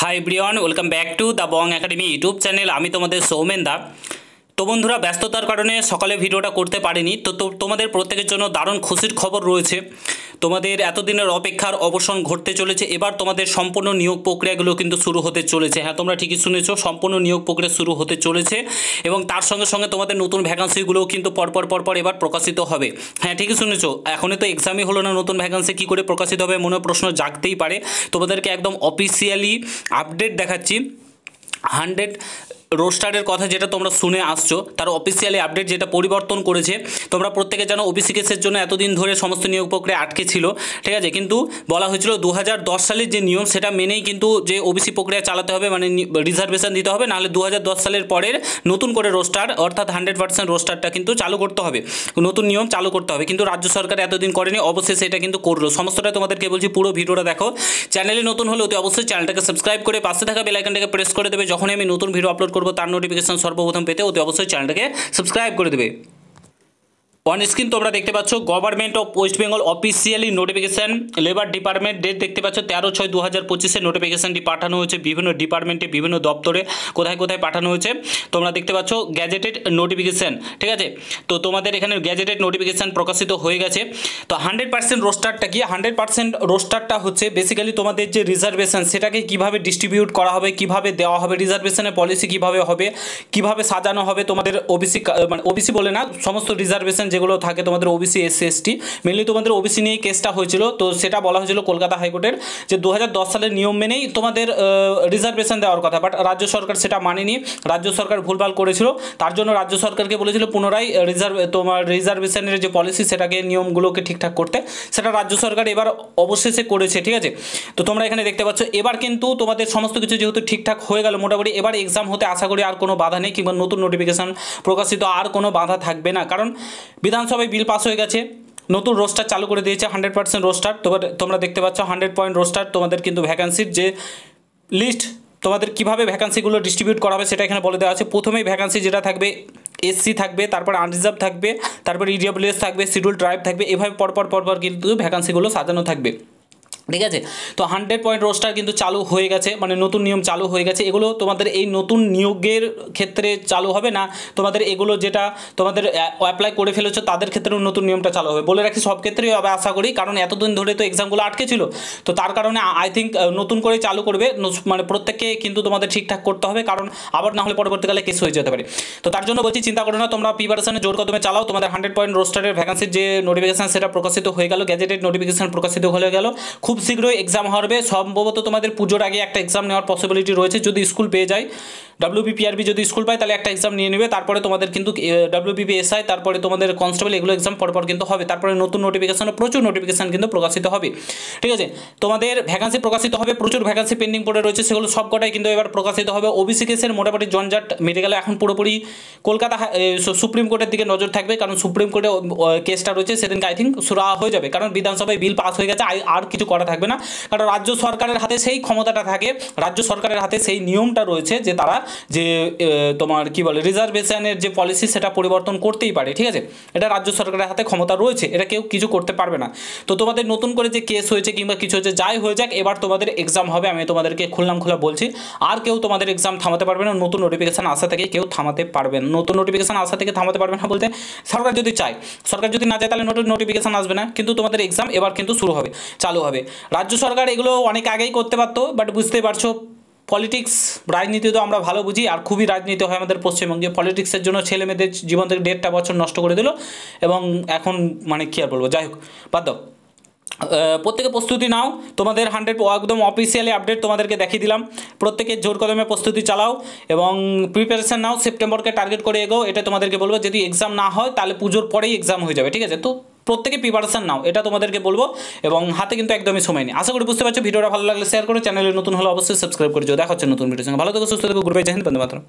Hi everyone, welcome back to the Bong academy YouTube channel. আমি তোমাদের সৌমেন দা। তো বন্ধুরা, ব্যস্ততার কারণে সকালে ভিডিওটা করতে পারিনি। তো তোমাদের প্রত্যেকের জন্য দারুণ খুশির খবর রয়েছে। তোমাদের এতদিনের অপেক্ষার অবসান ঘটতে চলেছে। এবার তোমাদের সম্পূর্ণ নিয়োগ প্রক্রিয়াগুলো কিন্তু শুরু হতে চলেছে। হ্যাঁ, তোমরা ঠিকই শুনেছো, সম্পূর্ণ নিয়োগ প্রক্রিয়া শুরু হতে চলেছে এবং তার সঙ্গে সঙ্গে তোমাদের নতুন ভ্যাকান্সিগুলোও কিন্তু পরপর এবার প্রকাশিত হবে। হ্যাঁ, ঠিকই শুনেছো, এখনই তো এক্সামই হলো না, নতুন ভ্যাকান্সি কী করে প্রকাশিত হবে মনে প্রশ্ন জাগতেই পারে। তোমাদেরকে একদম অফিসিয়ালি আপডেট দেখাচ্ছি। 100 রোস্টারের কথা যেটা তোমরা শুনে আসছো, তার অফিসিয়ালি আপডেট যেটা পরিবর্তন করেছে। তোমরা প্রত্যেকে জানো ওবিসি কেসের জন্য এতদিন ধরে সমস্ত নিয়োগ প্রক্রিয়া আটকে ছিল, ঠিক আছে। কিন্তু বলা হয়েছিল 2010 সালের যে নিয়ম সেটা মেনেই কিন্তু যে ওবিসি প্রক্রিয়া চালাতে হবে, মানে রিজার্ভেশন দিতে হবে, নাহলে 2010 সালের পরের নতুন করে রোস্টার অর্থাৎ 100% রোস্টারটা কিন্তু চালু করতে হবে, নতুন নিয়ম চালু করতে হবে। কিন্তু রাজ্য সরকার এতদিন করেনি, অবশ্যই সেটা কিন্তু করলো। সমস্তটা তোমাদেরকে বলছি, পুরো ভিডিওটা দেখো। চ্যানেলে নতুন হলে অতি অবশ্যই চ্যানেলটাকে সাবস্ক্রাইব করে পাশে থাকা বেল আইকনটাকে প্রেস করে দেবে। যখনই আমি নতুন ভিডিও আপলোড করবো তার নোটিফিকেশন সর্বপ্রথম পেতে অতি অবশ্যই চ্যানেলটাকে সাবস্ক্রাইব করে দেবে। অন স্ক্রিন তোমরা দেখতে পাচ্ছ government of West Bengal officially notification, labour department, date দেখতে পাচ্ছ 13/6/2025 নোটিফিকেশনটি পাঠানো হয়েছে বিভিন্ন ডিপার্টমেন্টে, বিভিন্ন দপ্তরে, কোথায় কোথায় পাঠানো হয়েছে তোমরা দেখতে পাচ্ছ। গ্যাজেটেড নোটিফিকেশন, ঠিক আছে। তো তোমাদের এখানে গ্যাজেটেড নোটিফিকেশন প্রকাশিত হয়ে গেছে। তো 100% রোস্টারটা কি? 100% রোস্টারটা হচ্ছে বেসিক্যালি তোমাদের যে রিজার্ভেশন সেটাকে কিভাবে ডিস্ট্রিবিউট করা হবে, কিভাবে দেওয়া হবে, রিজার্ভেশনের পলিসি কিভাবে হবে, কিভাবে সাজানো হবে তোমাদের ওবিসি, মানে ওবিসি বলে না, সমস্ত রিজার্ভেশন যেগুলো থাকে তোমাদের ওবিসি, এসসি, এসটি, মেনলি তোমাদের ওবিসি নিয়েই কেসটা হয়েছিল। তো সেটা বলা হয়েছিল কলকাতা হাইকোর্টের যে 2010 সালের নিয়ম মেনেই তোমাদের রিজার্ভেশন দেওয়ার কথা, বাট রাজ্য সরকার সেটা মানেনি। রাজ্য সরকার ভুলভাল করেছিল, তার জন্য রাজ্য সরকারকে বলেছিল পুনরায় তোমার রিজার্ভেশনের যে পলিসি সেটাকে, নিয়মগুলোকে ঠিকঠাক করতে। সেটা রাজ্য সরকার এবার অবশেষে করেছে, ঠিক আছে। তো তোমরা এখানে দেখতে পাচ্ছ এবার কিন্তু তোমাদের সমস্ত কিছু যেহেতু ঠিকঠাক হয়ে গেল মোটামুটি, এবার এক্সাম হতে আশা করি আর কোনো বাধা নেই, কিংবা নতুন নোটিফিকেশান প্রকাশিত আর কোনো বাধা থাকবে না। কারণ বিধানসভায় বিল পাস হয়ে গেছে, নতুন রোস্টার চালু করে দিয়েছে 100% রোস্টার। তোমরা দেখতে পাচ্ছ 100 পয়েন্ট রোস্টার। তোমাদের কিন্তু ভ্যাকান্সির যে লিস্ট, তোমাদের কীভাবে ভ্যাকান্সিগুলো ডিস্ট্রিবিউট করা হবে সেটা এখানে বলে দেওয়া আছে। প্রথমেই ভ্যাকান্সি যেটা থাকবে এসসি থাকবে, তারপর আনরিজার্ভ থাকবে, তারপর ইডব্লিউএস থাকবে, শিডিউল ট্রাইব থাকবে, এভাবে পরপর কিন্তু ভ্যাকান্সিগুলো সাজানো থাকবে, ঠিক আছে। তো 100 পয়েন্ট রোস্টার কিন্তু চালু হয়ে গেছে, মানে নতুন নিয়ম চালু হয়ে গেছে। এগুলো তোমাদের এই নতুন নিয়োগের ক্ষেত্রে চালু হবে না, তোমাদের এগুলো যেটা তোমাদের অ্যাপ্লাই করে ফেলেছো তাদের ক্ষেত্রেও নতুন নিয়মটা চালু হবে। বলে রাখি, সব ক্ষেত্রেই হবে আশা করি, কারণ এতদিন ধরে তো এক্সামগুলো আটকে ছিল। তো তার কারণে আই থিঙ্ক নতুন করে চালু করবে, মানে প্রত্যেককে কিন্তু তোমাদের ঠিকঠাক করতে হবে, কারণ আবার না হলে পরবর্তীকালে কেস হয়ে যেতে পারে। তো তার জন্য বলছি, চিন্তা করো না, তোমরা প্রিপারেশনে জোর কদমে চালাও। তোমাদের 100 পয়েন্ট রোস্টারের ভ্যাকান্সির যে নোটিফিকেশন সেটা প্রকাশিত হয়ে গেল, গ্যাজেটেড নোটিফিকেশন প্রকাশিত হয়ে গেল। খুব শীঘ্রই এক্সাম হবে, সম্ভবত তোমাদের পুজোর আগে একটা এক্সাম নেওয়ার পসিবিলিটি রয়েছে, যদি স্কুল পেয়ে যায়। WBPRB যদি স্কুল পায় তাহলে একটা এক্সাম নিয়ে নেবে, তারপরে তোমাদের কিন্তু WBPSI, তারপরে তোমাদের কনস্টেবল, এগুলো এক্সাম পরপর কিন্তু হবে। তারপরে নতুন নোটিফিকেশন, প্রচুর নোটিফিকেশন কিন্তু প্রকাশিত হবে, ঠিক আছে। তোমাদের ভ্যাকান্সি প্রকাশিত হবে, প্রচুর ভ্যাকান্সি পেন্ডিং পড়ে রয়েছে, সেগুলো সবকটাই কিন্তু এবার প্রকাশিত হবে। ওবিসি কেসের মোটামুটি জঞ্জাট মিটে গেলে এখন পুরোপুরি কলকাতা সুপ্রিম কোর্টের দিকে নজর থাকবে, কারণ সুপ্রিম কোর্টে কেসটা রয়েছে, সেদিনকে আই থিঙ্ক সুরাহা হয়ে যাবে, কারণ বিধানসভায় বিল পাস হয়ে গেছে, আর কিছু করা থাকবে না। কারণ রাজ্য সরকারের হাতে সেই ক্ষমতাটা থাকে, রাজ্য সরকারের হাতে সেই নিয়মটা রয়েছে যে তারা যে তোমার কি বলে রিজার্ভেশনের যে পলিসি সেটা পরিবর্তন করতেই পারে, ঠিক আছে। এটা রাজ্য সরকারের হাতে ক্ষমতা রয়েছে, এটা কেউ কিছু করতে পারবে না। তো তোমাদের নতুন করে যে কেস হয়েছে কিংবা কিছু হয়েছে, যাই হয়ে যাক, এবার তোমাদের এক্সাম হবে, আমি তোমাদেরকে খোলা বলছি। আর কেউ তোমাদের এক্সাম থামাতে পারবে না, নতুন নোটিফিকেশান আসা থেকে কেউ থামাতে পারবে না। নতুন নোটিফিকেশান আসা থেকে থামাতে পারবে না বলতে, সরকার যদি চায়, সরকার যদি না চায় তাহলে নতুন নোটিফিকেশান আসবে না, কিন্তু তোমাদের এক্সাম এবার কিন্তু শুরু হবে, চালু হবে। রাজ্য সরকার এগুলো অনেক আগেই করতে পারতো, বাট বুঝতেই পারছো পলিটিক্স, রাজনীতি তো আমরা ভালো বুঝি, আর খুবই রাজনীতি হয় আমাদের পশ্চিমবঙ্গে। পলিটিক্সের জন্য ছেলে মেয়েদের জীবন থেকে 1.5 বছর নষ্ট করে দিল, এবং এখন মানে কী আর বলবো, যাই হোক বাদ দাও। প্রত্যেকে প্রস্তুতি নাও, তোমাদের 100 একদম অফিসিয়ালি আপডেট তোমাদেরকে দেখিয়ে দিলাম। প্রত্যেকে জোর কদমে প্রস্তুতি চালাও এবং প্রিপারেশন নাও, সেপ্টেম্বরকে টার্গেট করে এগো, এটা তোমাদেরকে বলবো। যদি এক্সাম না হয় তাহলে পুজোর পরেই এক্সাম হয়ে যাবে, ঠিক আছে। তো প্রত্যেকে প্রিপারেশন নাও, এটা তোমাদেরকে বলবো, এবং হাতে কিন্তু একদমই সময় নেই। আশা করি বুঝতে পারছো। ভিডিওটা ভালো লাগলে শেয়ার করো, চ্যানেলে নতুন হলে অবশ্যই সাবস্ক্রাইব করে দিও। দেখা হচ্ছে নতুন ভিডিওর সঙ্গে। ভালো থেকো, সুস্থ থেকো, গ্রুপে জয় হিন্দ, বন্দে মাতরম।